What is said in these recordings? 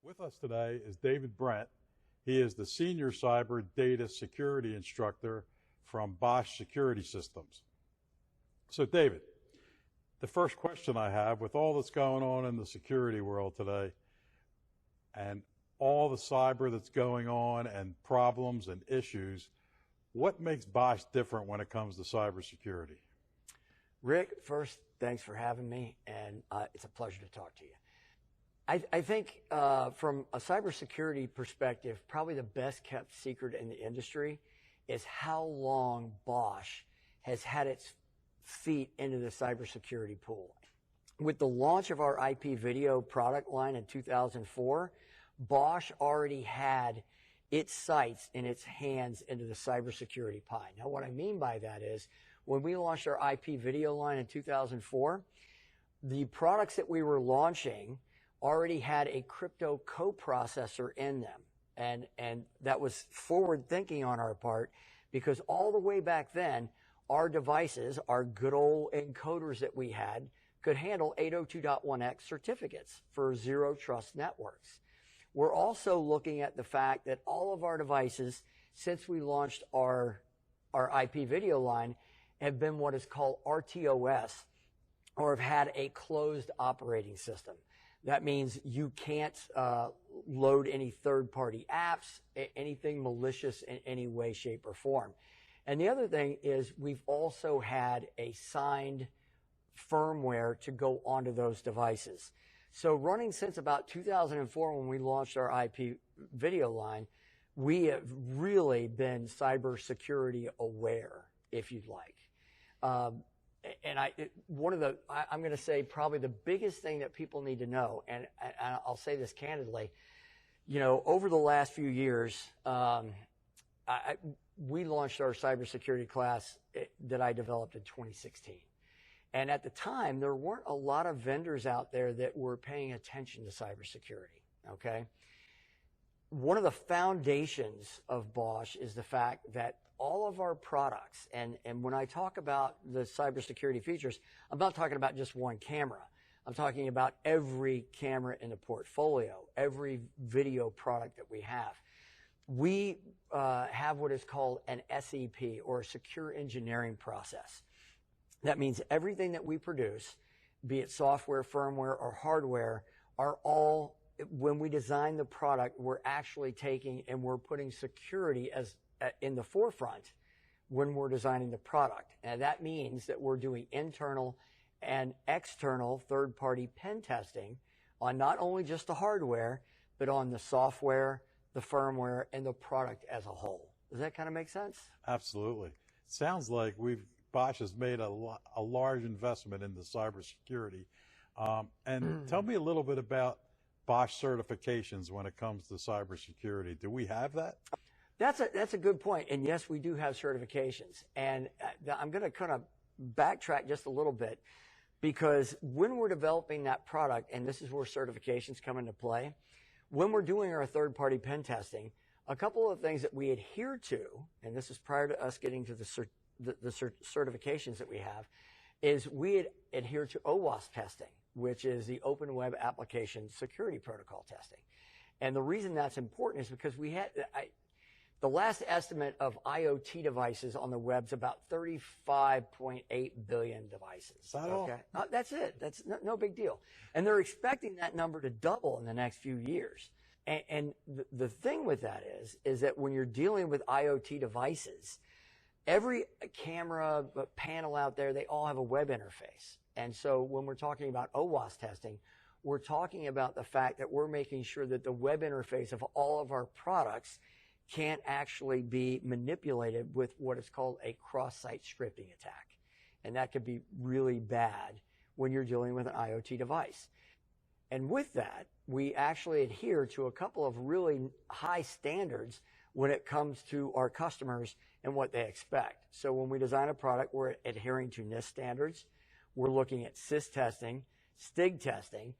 With us today is David Brent. He is the Senior Cyber Data Security Instructor from Bosch Security Systems. So David, the first question I have, with all that's going on in the security world today and all the cyber that's going on and problems and issues, what makes Bosch different when it comes to cybersecurity? Rick, first, thanks for having me, and it's a pleasure to talk to you. I think from a cybersecurity perspective, probably the best kept secret in the industry is how long Bosch has had its feet into the cybersecurity pool. With the launch of our IP video product line in 2004, Bosch already had its sights in its hands into the cybersecurity pie. Now, what I mean by that is when we launched our IP video line in 2004, the products that we were launching already had a crypto coprocessor in them. And that was forward thinking on our part, because all the way back then, our devices, our good old encoders that we had, could handle 802.1x certificates for zero trust networks. We're also looking at the fact that all of our devices, since we launched our IP video line, have been what is called RTOS, or have had a closed operating system. That means you can't load any third-party apps, anything malicious in any way, shape, or form. And the other thing is we've also had a signed firmware to go onto those devices. So running since about 2004 when we launched our IP video line, we have really been cybersecurity aware, if you'd like. And I'm going to say probably the biggest thing that people need to know, and I'll say this candidly, over the last few years, we launched our cybersecurity class that I developed in 2016. And at the time, there weren't a lot of vendors out there that were paying attention to cybersecurity, okay? One of the foundations of Bosch is the fact that all of our products, and when I talk about the cybersecurity features, I'm not talking about just one camera. I'm talking about every camera in the portfolio, every video product that we have. We have what is called an SEP, or a secure engineering process. That means everything that we produce, be it software, firmware, or hardware, are all, when we design the product, we're actually taking and we're putting security as in the forefront when we're designing the product. And that means that we're doing internal and external third-party pen testing on not only just the hardware, but on the software, the firmware, and the product as a whole. Does that kind of make sense? Absolutely. Sounds like Bosch has made a large investment in the cybersecurity. And tell me a little bit about Bosch certifications when it comes to cybersecurity. Do we have that? That's a good point. And yes, we do have certifications. And I'm going to kind of backtrack just a little bit, because when we're developing that product, and this is where certifications come into play, when we're doing our third-party pen testing, a couple of things that we adhere to, and this is prior to us getting to the certifications that we have, is we adhere to OWASP testing, which is the Open Web Application Security Protocol testing. And the reason that's important is because the last estimate of IoT devices on the web's about 35.8 billion devices. Is that all? Okay? That's it. That's no big deal. And they're expecting that number to double in the next few years. And the thing with that is that when you're dealing with IoT devices, every camera panel out there, they all have a web interface. And so when we're talking about OWASP testing, we're talking about the fact that we're making sure that the web interface of all of our products can't actually be manipulated with what is called a cross-site scripting attack. And that could be really bad when you're dealing with an IoT device. And with that, we actually adhere to a couple of really high standards when it comes to our customers and what they expect. So when we design a product, we're adhering to NIST standards. We're looking at SIS testing, STIG testing.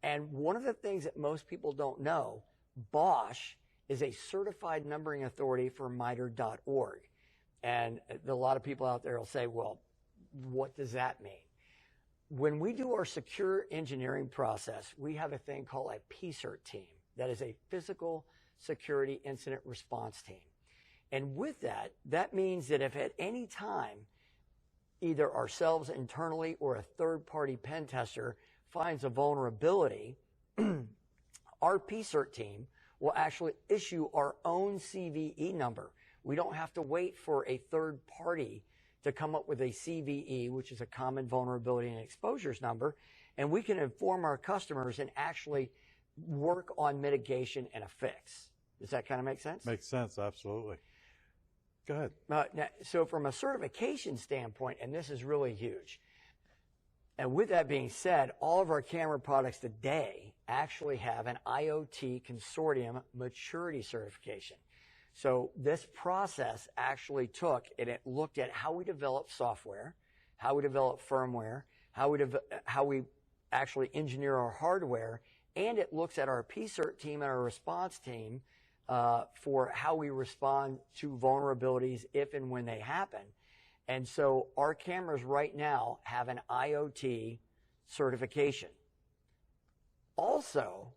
And one of the things that most people don't know, Bosch is a certified numbering authority for MITRE.org. And a lot of people out there will say, well, what does that mean? When we do our secure engineering process, we have a thing called a PCERT team That is a physical security incident response team. And with that, that means that if at any time, either ourselves internally or a third-party pen tester finds a vulnerability, our PCERT team will actually issue our own CVE number. We don't have to wait for a third party to come up with a CVE, which is a common vulnerability and exposures number, and we can inform our customers and actually work on mitigation and a fix. Does that kind of make sense? Makes sense, absolutely. Go ahead. Now, so from a certification standpoint, and this is really huge, and with that being said, all of our camera products today actually have an IoT Consortium maturity certification. So this process actually took, and it looked at how we develop software, how we develop firmware, how we actually engineer our hardware, and it looks at our PCERT team and our response team for how we respond to vulnerabilities if and when they happen. And so our cameras right now have an IoT certification. Also,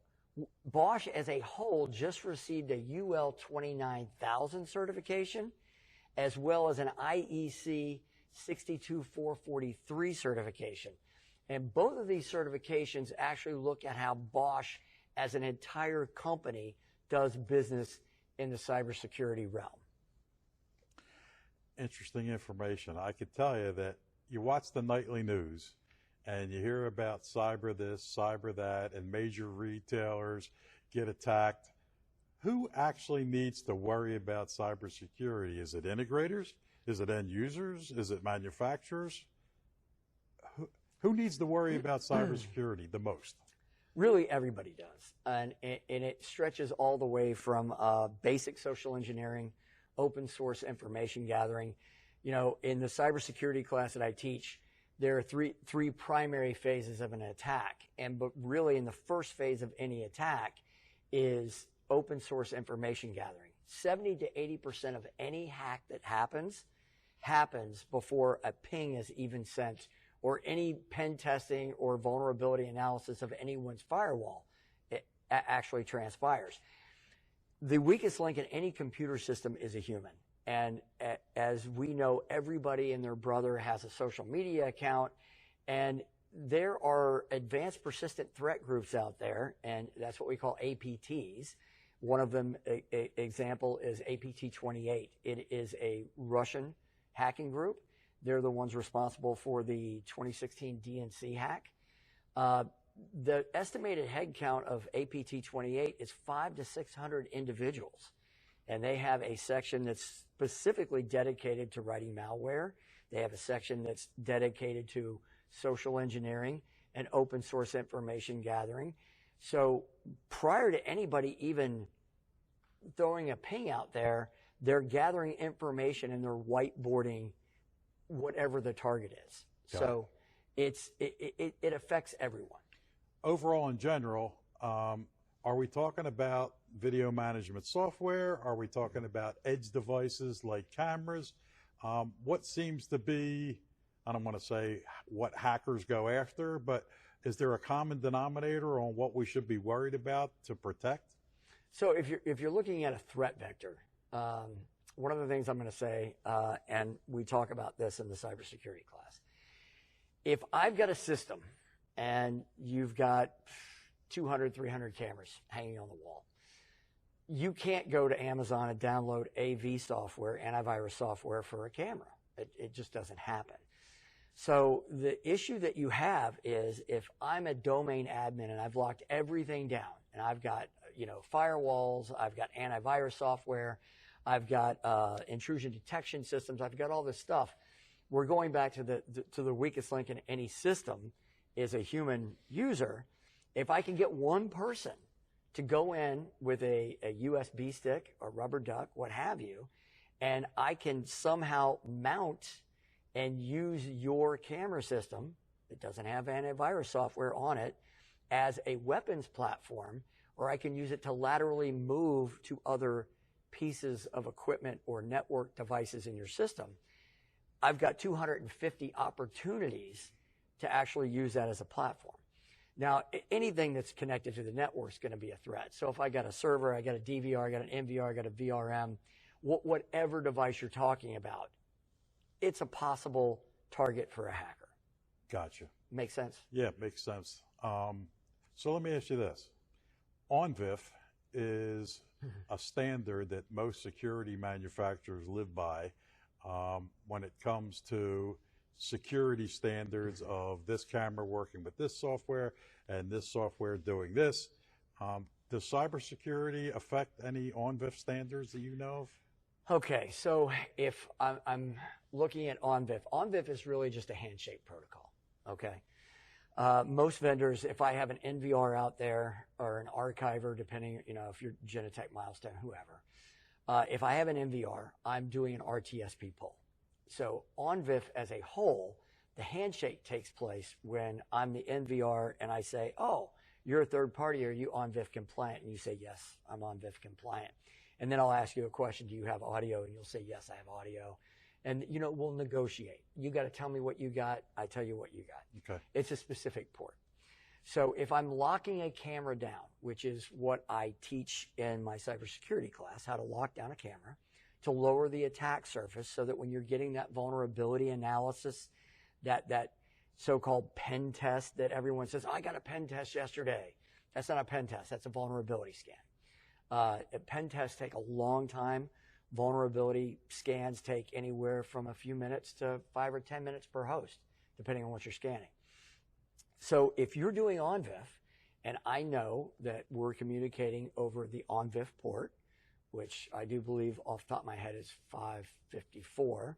Bosch as a whole just received a UL 29000 certification, as well as an IEC 62443 certification. And both of these certifications actually look at how Bosch as an entire company does business in the cybersecurity realm. Interesting information. I could tell you that you watch the nightly news and you hear about cyber this, cyber that, and major retailers get attacked. Who actually needs to worry about cybersecurity? Is it integrators? Is it end users? Is it manufacturers? Who needs to worry about cybersecurity the most? Really, everybody does. And it stretches all the way from basic social engineering, open source information gathering. You know, in the cybersecurity class that I teach, there are three primary phases of an attack. But really, in the first phase of any attack is open source information gathering. 70 to 80% of any hack that happens before a ping is even sent, or any pen testing or vulnerability analysis of anyone's firewall actually transpires. The weakest link in any computer system is a human. And as we know, everybody and their brother has a social media account, and there are advanced persistent threat groups out there, and that's what we call APTs. One of them, example, is APT28. It is a Russian hacking group. They're the ones responsible for the 2016 DNC hack. The estimated head count of APT28 is 500 to 600 individuals. And they have a section that's specifically dedicated to writing malware. They have a section that's dedicated to social engineering and open source information gathering. So prior to anybody even throwing a ping out there, they're gathering information and they're whiteboarding whatever the target is. So it affects everyone. Overall, in general, are we talking about video management software? Are we talking about edge devices like cameras? What seems to be, I don't want to say what hackers go after, but is there a common denominator on what we should be worried about to protect? So if you're looking at a threat vector, one of the things I'm going to say, and we talk about this in the cybersecurity class, if I've got a system and you've got 200, 300 cameras hanging on the wall, you can't go to Amazon and download AV software, antivirus software for a camera. It just doesn't happen. So the issue that you have is if I'm a domain admin and I've locked everything down and I've got, firewalls, I've got antivirus software, I've got intrusion detection systems, I've got all this stuff. We're going back to the weakest link in any system is a human user. If I can get one person to go in with a USB stick or rubber duck, what have you, and I can somehow mount and use your camera system that doesn't have antivirus software on it as a weapons platform, or I can use it to laterally move to other pieces of equipment or network devices in your system, I've got 250 opportunities to actually use that as a platform. Now, anything that's connected to the network is going to be a threat. So if I got a server, I got a DVR, I got an NVR, I got a VRM, whatever device you're talking about, it's a possible target for a hacker. Gotcha. Make sense? Yeah, it makes sense. So let me ask you this. ONVIF is a standard that most security manufacturers live by when it comes to security standards of this camera working with this software and this software doing this. Does cybersecurity affect any ONVIF standards that you know of? Okay, so if I'm looking at ONVIF is really just a handshake protocol, okay? Most vendors, if I have an NVR out there or an archiver, depending, if you're Genetec, Milestone, whoever, if I have an NVR, I'm doing an RTSP pull. So ONVIF as a whole, the handshake takes place when I'm the NVR and I say, oh, you're a third party, are you ONVIF compliant? And you say, yes, I'm ONVIF compliant. And then I'll ask you a question, do you have audio? And you'll say, yes, I have audio. And, we'll negotiate. You got to tell me what you got. I tell you what you got. Okay. It's a specific port. So if I'm locking a camera down, which is what I teach in my cybersecurity class, how to lock down a camera to lower the attack surface so that when you're getting that vulnerability analysis, that so-called pen test that everyone says, I got a pen test yesterday. That's not a pen test. That's a vulnerability scan. Pen tests take a long time. Vulnerability scans take anywhere from a few minutes to 5 or 10 minutes per host, depending on what you're scanning. So if you're doing ONVIF, and I know that we're communicating over the ONVIF port, which I do believe off the top of my head is 554,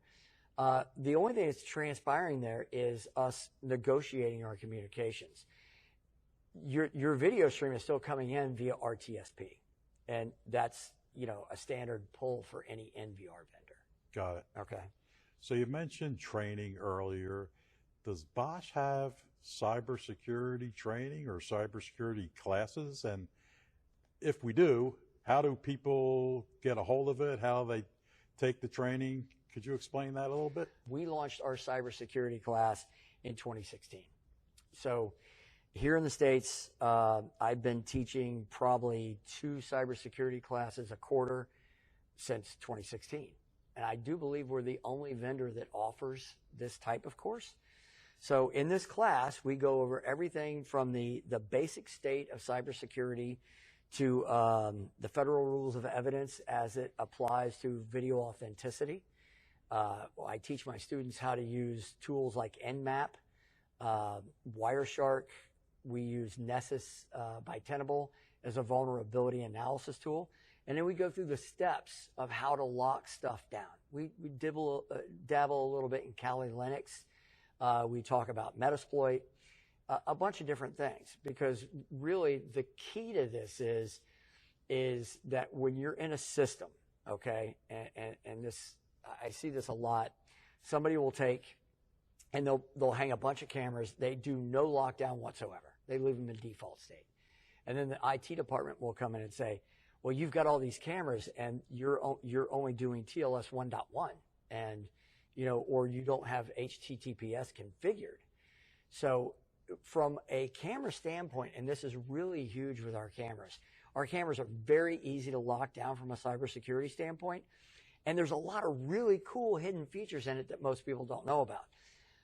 the only thing that's transpiring there is us negotiating our communications. Your video stream is still coming in via RTSP, and that's a standard pull for any NVR vendor. Got it. Okay. So you mentioned training earlier. Does Bosch have cybersecurity training or cybersecurity classes? And if we do, how do people get a hold of it? How do they take the training? Could you explain that a little bit? We launched our cybersecurity class in 2016. So here in the States, I've been teaching probably 2 cybersecurity classes a quarter since 2016. And I do believe we're the only vendor that offers this type of course. So in this class, we go over everything from the basic state of cybersecurity to the federal rules of evidence as it applies to video authenticity. I teach my students how to use tools like Nmap, Wireshark. We use Nessus by Tenable as a vulnerability analysis tool. And then we go through the steps of how to lock stuff down. We dabble a little bit in Kali Linux. We talk about Metasploit, a bunch of different things. Because really the key to this is that when you're in a system, okay, and this, I see this a lot, somebody will take and they'll hang a bunch of cameras. They do no lockdown whatsoever. They leave them in default state. And then the IT department will come in and say, well, you've got all these cameras and you're only doing TLS 1.1 and, or you don't have HTTPS configured. So from a camera standpoint, and this is really huge with our cameras are very easy to lock down from a cybersecurity standpoint. And there's a lot of really cool hidden features in it that most people don't know about.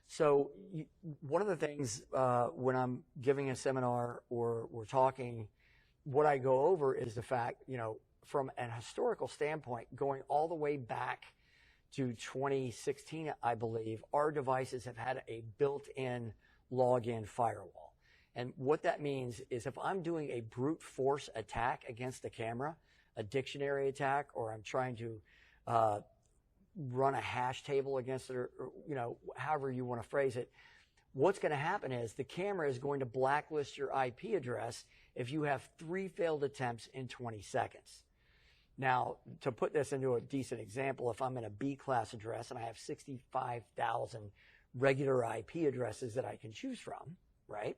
So one of the things when I'm giving a seminar or we're talking, what I go over is the fact, from an historical standpoint, going all the way back to 2016, I believe, our devices have had a built-in login firewall. And what that means is if I'm doing a brute force attack against the camera, a dictionary attack, or I'm trying to run a hash table against it, or however you want to phrase it, what's going to happen is the camera is going to blacklist your IP address if you have 3 failed attempts in 20 seconds. Now, to put this into a decent example, if I'm in a B-class address and I have 65,000 regular IP addresses that I can choose from, right?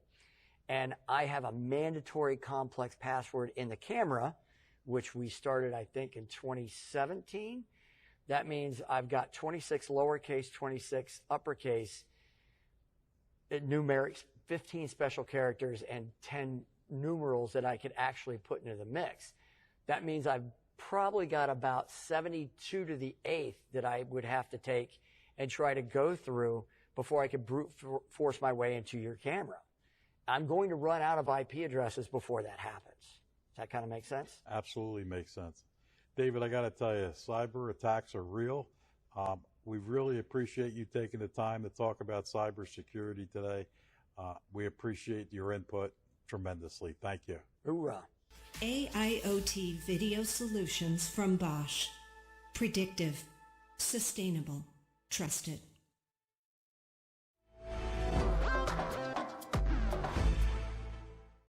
And I have a mandatory complex password in the camera, which we started, I think, in 2017. That means I've got 26 lowercase, 26 uppercase numerics 15 special characters and 10 numerals that I could actually put into the mix. That means I've probably got about 72 to the 8th that I would have to take and try to go through before I could brute force my way into your camera. I'm going to run out of IP addresses before that happens. Does that kind of make sense? Absolutely makes sense. David, I got to tell you, cyber attacks are real. We really appreciate you taking the time to talk about cybersecurity today. We appreciate your input tremendously. Thank you. Hoorah. AIoT video solutions from Bosch. Predictive, sustainable, trusted.